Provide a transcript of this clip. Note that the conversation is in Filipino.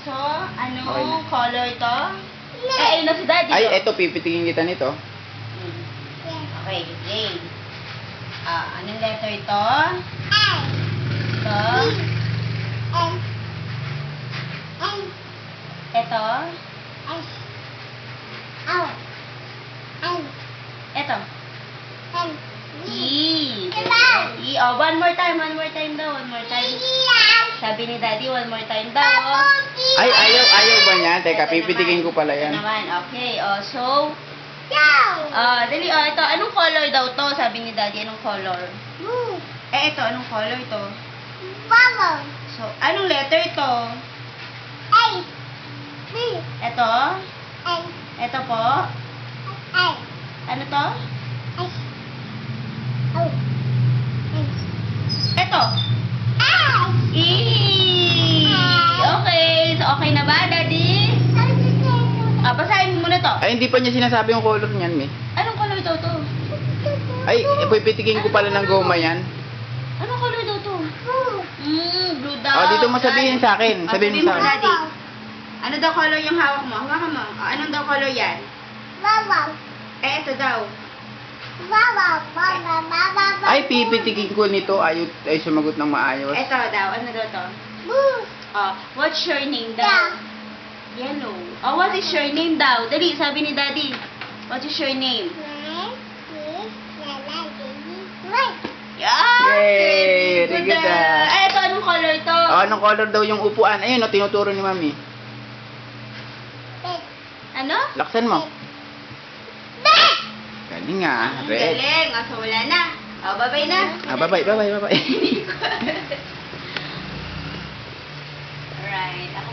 So, anong Okay na. color to? Eh, ayun na si Daddy. Ay, oh. eto, pipitingin kita nito. Okay, game. Anong letter ito? Ito. Ito. Ito. E. E. Oh, one more time daw, one more time. Sabi ni Daddy, one more time daw. Oh. Ay, ayaw ba niya? Teka, Ito pipitikin ko naman. pala Ito yan. naman, okay. Oh, so, dali, ito, anong color daw to? Sabi ni Daddy, anong color? Eh, ito, anong color to? So, anong letter to? Ito? Ito po? Ano to? Ito? E! Okay, so okay na ba, Daddy? Basahin mo muna to. Ay, hindi pa niya sinasabi yung color niyan, me. Anong color daw to? Ay, pipitikin ko pala ng goma yan. Anong color daw to? Blue daw. Oh, dito mo sabihin sa akin. Sabihin mo sa akin. Daddy. Ano daw color yung hawak mo? Hawakan mo. Anong daw color yan? Eh, ito daw. Ay, pipitikin ko nito. Ay, sumagot ng maayos. Ito daw. Ano daw to? What's your name daw? Yellow. What is your name daw? Dali, sabi ni Daddy. What is your name? Yeah! Yay! Very good, Ay, ito, anong color to? Oh, anong color daw yung upuan? Ayun, oh, tinuturo ni Mami. Ano? Laksan mo. Galing nga. Ang Red. galing. So, wala na. Bye-bye na. Bye-bye. Alright. Ako